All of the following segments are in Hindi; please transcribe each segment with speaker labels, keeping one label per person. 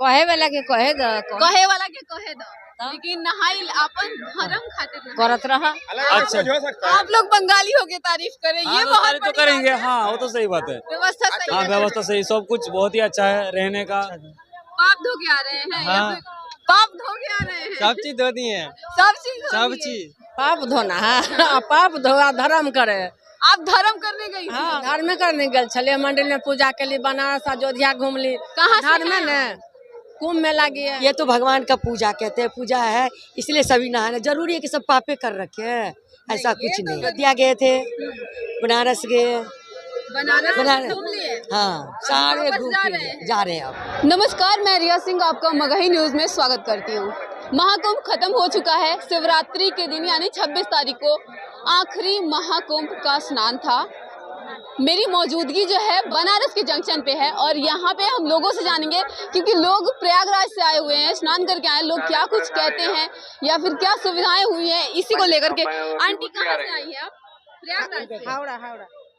Speaker 1: कहे वाला के कहे दो
Speaker 2: कहे वाला के कहे दो, लेकिन नहाई अपन धर्म खातिर
Speaker 1: करत रहा।
Speaker 3: अच्छा,
Speaker 2: आप लोग बंगाली होके तारीफ करें, ये बहुत
Speaker 3: तारीफ तो
Speaker 2: बड़ी
Speaker 3: करेंगे।
Speaker 2: बात है।
Speaker 3: हाँ, वो तो सही बात है।
Speaker 2: व्यवस्था सही
Speaker 3: हाँ,
Speaker 2: है।
Speaker 3: व्यवस्था सही, सब कुछ बहुत ही अच्छा है रहने का।
Speaker 2: पाप धो के आ रहे हैं या
Speaker 3: हाँ।
Speaker 2: फिर पाप धो के आ रहे हैं?
Speaker 4: सब चीज धो दिए हैं,
Speaker 2: सब चीज धो
Speaker 4: सब
Speaker 2: दिए।
Speaker 4: चीज।
Speaker 1: पाप धोना है पाप धोआ धर्म करे।
Speaker 2: आप धर्म करने गई थी?
Speaker 1: हाँ धर्म करने गए छले मंदिर में पूजा के लिए बनारस अयोध्या घूम ली।
Speaker 2: कहाँ से
Speaker 1: धर्म
Speaker 2: हैं
Speaker 1: में कुंभ मेला गया।
Speaker 5: ये तो भगवान का पूजा कहते हैं, पूजा है इसलिए सभी नहाना। जरूरी है कि सब पापे कर रखे हैं, ऐसा कुछ नहीं। अयोध्या गए थे, बनारस गए,
Speaker 2: बनारस घूम लिए?
Speaker 5: हाँ सारे
Speaker 2: वापस
Speaker 5: घूम
Speaker 2: जा
Speaker 5: फिर
Speaker 2: रहे
Speaker 5: गए।
Speaker 2: हैं?
Speaker 5: जा रहे हैं अब।
Speaker 2: नमस्कार, मैं रिया सिंह आपका मगही न्यूज में स्वागत करती हूँ। महाकुंभ खत्म हो चुका है। शिवरात्रि के दिन यानी 26 तारीख को आखिरी महाकुंभ का स्नान था। मेरी मौजूदगी जो है बनारस के जंक्शन पे है और यहाँ पे हम लोगों से जानेंगे, क्योंकि लोग प्रयागराज से आए हुए हैं, स्नान करके आए, लोग क्या कुछ कहते हैं या फिर क्या सुविधाएं हुई हैं, इसी को लेकर के। आंटी कहाँ से आई है आप? प्रयागराज से?
Speaker 1: हावड़ा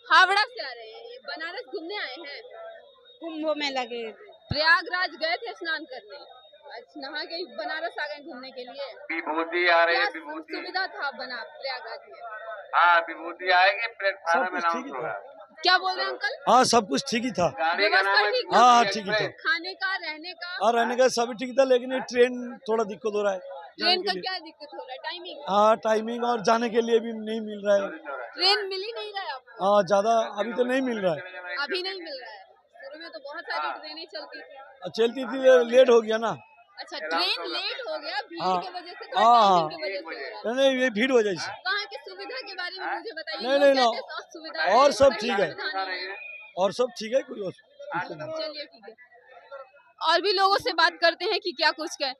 Speaker 2: हावड़ा से आ रहे हैं। ये बनारस घूमने आए हैं?
Speaker 1: कुंभ में लगे।
Speaker 2: प्रयागराज गए थे स्नान करने, अच्छा नहा के बनारस आ गए घूमने के लिए।
Speaker 6: विभूति आ रही है,
Speaker 2: क्या
Speaker 6: विभूति।
Speaker 2: सुविधा था बना प्रयागराज में?
Speaker 6: हाँ, विभूति आएगी, प्लेटफार्म में अनाउंस होगा।
Speaker 2: क्या बोल रहे हैं अंकल?
Speaker 7: हाँ सब कुछ ठीक ही था।
Speaker 6: गाड़ी का नाम
Speaker 2: व्यवस्था
Speaker 6: है
Speaker 2: ठीक
Speaker 6: विभूति
Speaker 2: था?
Speaker 7: हाँ ठीक ही था।
Speaker 2: खाने का, रहने का?
Speaker 7: हाँ रहने का सब ठीक था, लेकिन ये ट्रेन थोड़ा दिक्कत हो रहा है
Speaker 2: ट्रेन
Speaker 7: जाने
Speaker 2: का
Speaker 7: के लिए।
Speaker 2: क्या दिक्कत हो रहा है? टाइमिंग?
Speaker 7: हाँ टाइमिंग और जाने के लिए भी नहीं मिल रहा है।
Speaker 2: ट्रेन मिल ही नहीं रहा है आपको?
Speaker 7: हाँ ज्यादा अभी तो नहीं मिल रहा है।
Speaker 2: अभी नहीं मिल रहा है। शुरू में तो बहुत सारी ट्रेनें चलती थी।
Speaker 7: चलती थी, लेट हो गया ना।
Speaker 2: अच्छा, ट्रेन लेट हो गया भीड़
Speaker 7: हाँ।
Speaker 2: की वजह से,
Speaker 7: हाँ,
Speaker 2: टाइमिंग की वजह से हो रहा है।
Speaker 7: नहीं ये भीड़ हो जाए।
Speaker 2: वहाँ की सुविधा के बारे में मुझे बताइए।
Speaker 7: नहीं,
Speaker 2: लोग
Speaker 7: नहीं,
Speaker 2: कहते हैं सुविधा
Speaker 7: और
Speaker 2: है,
Speaker 7: सब
Speaker 2: बड़ी
Speaker 7: ठीक है।
Speaker 2: सुविधा नहीं है।
Speaker 7: और सब ठीक है, कोई और दिक्कत नहीं।
Speaker 2: चलिए ठीक है। और भी लोगों से बात करते हैं कि क्या कुछ कहे।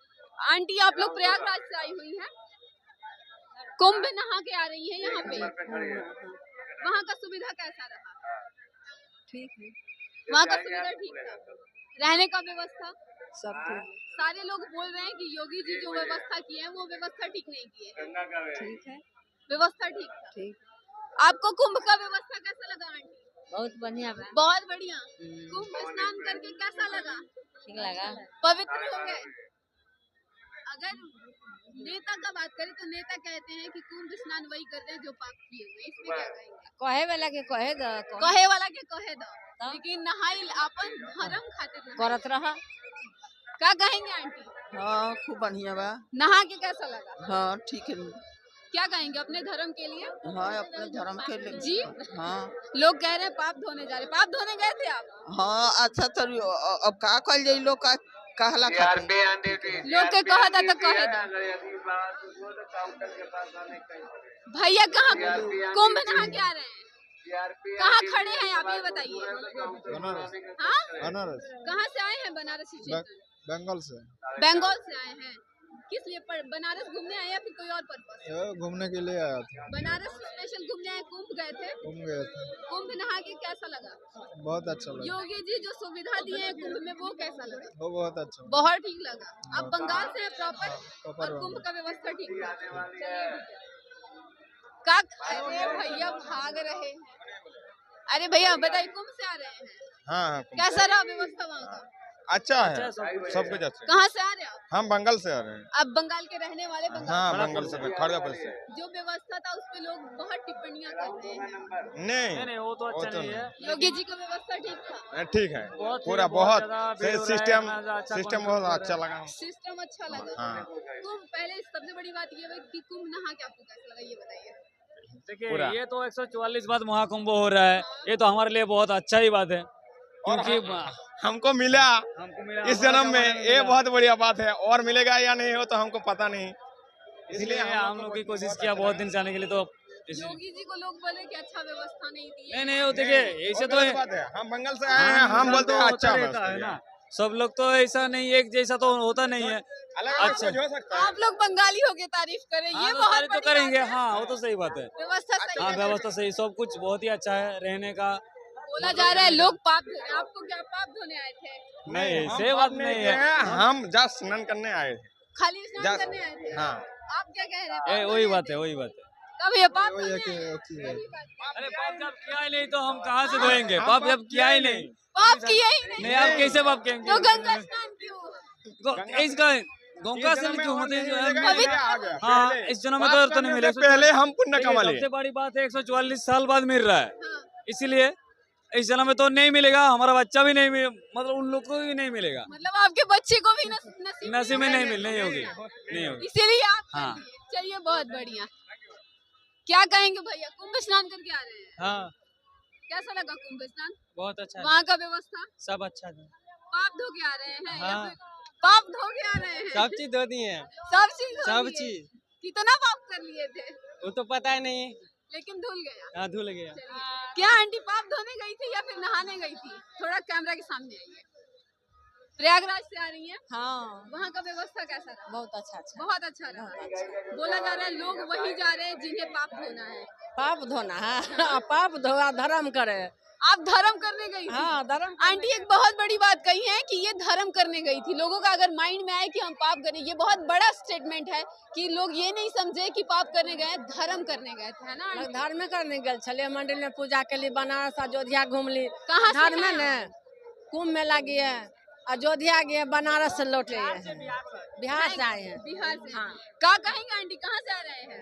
Speaker 2: आंटी आप लोग प्रयागराज से आई हुई हैं, कुंभ में नहा के आ रही हैं यहाँ पे, वहाँ का सुविधा कैसा रहा?
Speaker 1: ठीक है
Speaker 2: वहाँ का सुविधा ठीक था? रहने का व्यवस्था
Speaker 1: सब ठीक।
Speaker 2: सारे लोग बोल रहे हैं कि योगी जी जो व्यवस्था की है वो व्यवस्था ठीक नहीं की है।
Speaker 1: ठीक है
Speaker 2: व्यवस्था ठीक था?
Speaker 1: ठीक।
Speaker 2: आपको कुंभ का व्यवस्था कैसा लगा आंटी?
Speaker 1: बहुत बढ़िया बा।
Speaker 2: बहुत बढ़िया। कुंभ स्नान करके कैसा लगा?
Speaker 1: ठीक लगा।
Speaker 2: पवित्र हो गए? अगर नेता का बात करें तो नेता कहते हैं कि कुंभ स्नान वही करते हैं जो पाप किए हुए, इसमें क्या कहेंगे?
Speaker 1: कहे वाला के कहे दो
Speaker 2: कहे वाला के कहे दो, लेकिन नहाई अपन धर्म खातिर
Speaker 1: करत रहा।
Speaker 2: क्या कहेंगे आंटी?
Speaker 4: हाँ खूब बढ़िया बा।
Speaker 2: नहा के कैसा लगा?
Speaker 4: हाँ ठीक है।
Speaker 2: क्या कहेंगे अपने धर्म के लिए?
Speaker 4: हाँ अपने धर्म के लिए।
Speaker 2: जी
Speaker 4: हाँ
Speaker 2: लोग कह रहे हैं पाप धोने जा रहे, पाप धोने गए थे आप?
Speaker 4: हाँ अच्छा तो अब का कल जाई लोग का कहला खाते हैं।
Speaker 2: लोग के कहा था तो कहे दो। भैया कहाँ कुंभ नहा के आ रहे हैं? कहाँ खड़े हैं आप ये बताइए। हाँ
Speaker 8: बनारस,
Speaker 2: कहाँ से आए हैं? बनारस स्टेशन?
Speaker 8: बंगाल से
Speaker 2: बंगाल से आए हैं। किस लिए बनारस घूमने आए या फिर कोई और पर्पस?
Speaker 8: घूमने के लिए आया था।
Speaker 2: बनारस स्पेशल घूमने आए, कुंभ गए थे?
Speaker 8: घूम गए थे,
Speaker 2: कुंभ नहा के कैसा लगा?
Speaker 8: बहुत अच्छा लगा।
Speaker 2: योगी जी जो सुविधा दिए हैं कुंभ में वो कैसा लगा?
Speaker 8: वो बहुत अच्छा लगा।
Speaker 2: बहुत ठीक लगा। आप बंगाल से हैं प्रॉपर
Speaker 8: प्रॉपर
Speaker 2: और कुंभ
Speaker 8: बंगाल।
Speaker 2: का व्यवस्था ठीक था? चलिए ठीक है। का अरे भैया भाग रहे हैं। अरे भैया बताइए, कुंभ से आ रहे हैं,
Speaker 8: हाँ
Speaker 2: कैसा रहा व्यवस्था वहाँ का?
Speaker 8: अच्छा है, सब कुछ अच्छा।
Speaker 2: कहाँ से आ रहे हैं आप?
Speaker 8: हम बंगाल से आ रहे हैं।
Speaker 2: आप बंगाल के रहने वाले? बंगाल
Speaker 8: हाँ बंगाल से, खड़गपुर से।
Speaker 2: जो व्यवस्था था उस पे लोग बहुत टिप्पणियां कर रहे हैं।
Speaker 8: नहीं
Speaker 3: वो तो अच्छा नहीं है।
Speaker 2: योगी जी का व्यवस्था ठीक था?
Speaker 8: ठीक है,
Speaker 3: बहुत
Speaker 8: पूरा
Speaker 3: बहुत
Speaker 8: बहुत
Speaker 3: ज्यादा भीड़ हो रहा है,
Speaker 8: सिस्टम
Speaker 3: इतना अच्छा
Speaker 8: सिस्टम
Speaker 3: कौन
Speaker 8: बहुत अच्छा लगा।
Speaker 2: सिस्टम अच्छा लगा।
Speaker 8: हाँ।
Speaker 2: कुंभ पहले सबसे बड़ी बात ये है कि कुंभ नहा के आपको कैसा लगा ये बताइए।
Speaker 3: देखिए ये तो 144 बार महाकुंभ हो रहा है, ये तो हमारे लिए बहुत अच्छा ही बात है, क्योंकि
Speaker 8: हमको मिला
Speaker 3: हमको मिला
Speaker 8: इस जन्म में, ये बहुत बढ़िया बात है। और मिलेगा या नहीं हो तो हमको पता नहीं,
Speaker 3: इसलिए हम लोग की कोशिश किया बहुत दिन से आने के लिए। तो
Speaker 2: योगी जी को लोग बोले कि अच्छा व्यवस्था नहीं दी है।
Speaker 3: नहीं वो देखिए ऐसे तो
Speaker 8: बात है। हम बंगाल से आए हैं, हम बोलते हैं अच्छा
Speaker 3: रहता है ना। सब लोग तो ऐसा नहीं, एक जैसा तो होता नहीं है।
Speaker 8: अच्छा हो सकता है।
Speaker 2: आप लोग बंगाली होके तारीफ करें, ये बहुत
Speaker 3: तारीफ तो
Speaker 2: बड़ी
Speaker 3: करेंगे।
Speaker 2: बात है।
Speaker 3: हाँ वो तो सही बात है।
Speaker 2: व्यवस्था सही
Speaker 3: हाँ
Speaker 2: है।
Speaker 3: व्यवस्था सही, सब कुछ बहुत ही अच्छा है रहने का।
Speaker 2: बोला जा रहा है लोग पाप धोने, आपको क्या पाप धोने आए थे?
Speaker 3: नहीं
Speaker 8: हम
Speaker 3: ऐसे बात नहीं है।
Speaker 8: हम जस्ट स्नान करने आए थे।
Speaker 2: खाली स्नान
Speaker 8: जा-
Speaker 2: करने आए थे?
Speaker 8: हाँ
Speaker 2: आप क्या कह रहे हैं?
Speaker 3: वही बात है, वही बात है।
Speaker 2: कब ये पाप
Speaker 8: वही है
Speaker 2: धोने आए?
Speaker 8: कि
Speaker 2: पहली बात।
Speaker 3: अरे पाप जब किया ही नहीं तो हम कहाँ से धोएंगे? पाप जब किया ही नहीं,
Speaker 2: पाप किए ही नहीं
Speaker 3: नहीं आप कैसे पाप कहेंगे?
Speaker 2: तो गंगा स्नान क्यों?
Speaker 3: इसका गंगा जल जो होते हैं जो है
Speaker 2: पवित्र
Speaker 3: हाँ इस जन्म में तो नहीं मिले
Speaker 8: पहले हम पुण्य कमा लिए।
Speaker 3: सबसे बड़ी बात है 144 साल बाद मिल रहा है, इसीलिए इस जन्म में तो नहीं मिलेगा, हमारा बच्चा भी नहीं मतलब उन लोग को भी नहीं मिलेगा,
Speaker 2: मतलब आपके बच्चे को भी
Speaker 3: नसीब में नहीं होगी।
Speaker 2: इसीलिए आप कर
Speaker 3: हाँ।
Speaker 2: दिए। चलिए बहुत बढ़िया। क्या कहेंगे भैया, कुंभ स्नान करके आ रहे हैं,
Speaker 3: हाँ
Speaker 2: कैसा लगा कुंभ स्नान?
Speaker 3: बहुत अच्छा
Speaker 2: वहाँ का व्यवस्था,
Speaker 3: सब अच्छा था,
Speaker 2: पाप धो के आ रहे हैं या
Speaker 3: हाँ।
Speaker 2: फिर पाप धो के आ रहे हैं?
Speaker 3: सब चीज धो दिए हैं,
Speaker 2: सब चीज धो
Speaker 3: सब
Speaker 2: लिए।
Speaker 3: चीज,
Speaker 2: कितना पाप कर लिए थे
Speaker 3: वो तो पता ही नहीं,
Speaker 2: लेकिन धुल गया।
Speaker 3: हाँ धुल गया।
Speaker 2: चलिए। क्या आंटी पाप धोने गई थी या फिर नहाने गई थी? थोड़ा कैमरा के सामने आइए। प्रयागराज से आ रही हैं?
Speaker 1: हाँ
Speaker 2: वहाँ का व्यवस्था कैसा रहा?
Speaker 1: बहुत अच्छा
Speaker 2: बहुत अच्छा रहा। बोला जा रहा है लोग वही जा रहे हैं जिन्हें पाप धोना है।
Speaker 1: पाप धोना है पाप धोआ धर्म करे।
Speaker 2: आप धर्म करने गई थी?
Speaker 1: हाँ धर्म
Speaker 2: आंटी एक बहुत बड़ी बात कही है कि ये धर्म करने गई थी। लोगों का अगर माइंड में आए कि हम पाप करें, ये बहुत बड़ा स्टेटमेंट है कि लोग ये नहीं समझे कि पाप करने गए, धर्म करने गए थे, है ना आंटी?
Speaker 1: धर्म करने गए छले मंदिर में पूजा के लिए बनारस अयोध्या घूम ली।
Speaker 2: कहाँ से
Speaker 1: धर्म
Speaker 2: हैं
Speaker 1: ने कुंभ मेला गए, अयोध्या गए, बनारस से लौटे हैं, बिहार से आए हैं।
Speaker 2: बिहार से।
Speaker 1: हाँ।
Speaker 2: क्या कहेंगे आंटी, कहाँ से आ रहे हैं?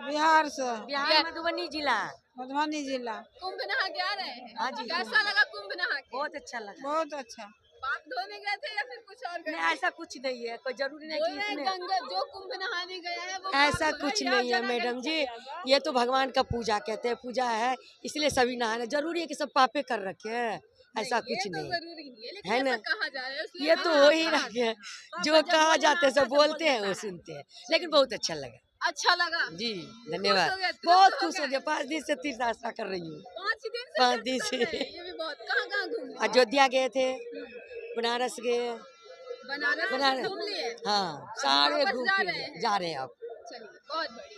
Speaker 1: बिहार से
Speaker 5: बिहार मधुबनी जिला।
Speaker 1: मधुबनी जिला।
Speaker 2: कुंभ नहा के आ रहे हैं?
Speaker 5: हाँ जी।
Speaker 2: कैसा लगा कुंभ नहा के?
Speaker 5: बहुत अच्छा लगा।
Speaker 1: बहुत अच्छा।
Speaker 2: पाप धोने गए थे या फिर कुछ और गए
Speaker 5: नहीं
Speaker 2: थे?
Speaker 5: ऐसा कुछ नहीं है, कोई जरूरी नहीं
Speaker 2: बोल
Speaker 5: कि
Speaker 2: रहे हैं
Speaker 5: इसमें
Speaker 2: गंगा जो कुंभ नहाने गया है वो
Speaker 5: ऐसा
Speaker 2: पाप
Speaker 5: कुछ
Speaker 2: धोगा,
Speaker 5: नहीं है
Speaker 2: यहाँ
Speaker 5: मैडम जी,
Speaker 2: जाना
Speaker 5: ये तो भगवान का पूजा कहते हैं, पूजा है इसलिए सभी नहाना। जरूरी है कि सब पापे कर रखे हैं, ऐसा
Speaker 2: नहीं,
Speaker 5: कुछ
Speaker 2: ये तो
Speaker 5: नहीं
Speaker 2: जरूरी नहीं है, लेकिन
Speaker 5: है
Speaker 2: ऐसा
Speaker 5: ना?
Speaker 2: कहा जा रहा है इसलिए
Speaker 5: ये
Speaker 2: मैं
Speaker 5: तो हो ही
Speaker 2: कहा
Speaker 5: रखे हैं, जो कहा जाते हैं सब बोलते हैं वो सुनते हैं, लेकिन बहुत अच्छा लगा
Speaker 2: अच्छा लगा।
Speaker 5: जी।
Speaker 2: खुश
Speaker 5: धन्यवाद,
Speaker 2: हो गए, तुरंत
Speaker 5: बहुत
Speaker 2: हो
Speaker 5: खुश हो
Speaker 2: गए।
Speaker 5: गया। 5 दिन से तीर्थ यात्रा कर रही हूँ।
Speaker 2: 5 दिन से
Speaker 5: 5
Speaker 2: तीर्थ
Speaker 5: दिन
Speaker 2: कर
Speaker 5: से
Speaker 2: रहे हैं, ये भी बहुत। कहाँ घूमे?
Speaker 5: अयोध्या गए थे, बनारस गए,
Speaker 2: बनारस
Speaker 5: बनारस
Speaker 2: घूम लिए?
Speaker 5: हाँ सारे
Speaker 2: वापस
Speaker 5: घूम
Speaker 2: जा
Speaker 5: फिर
Speaker 2: रहे
Speaker 5: लिए।
Speaker 2: हैं?
Speaker 5: जा रहे हैं अब।
Speaker 2: चलिए बहुत बढ़िया।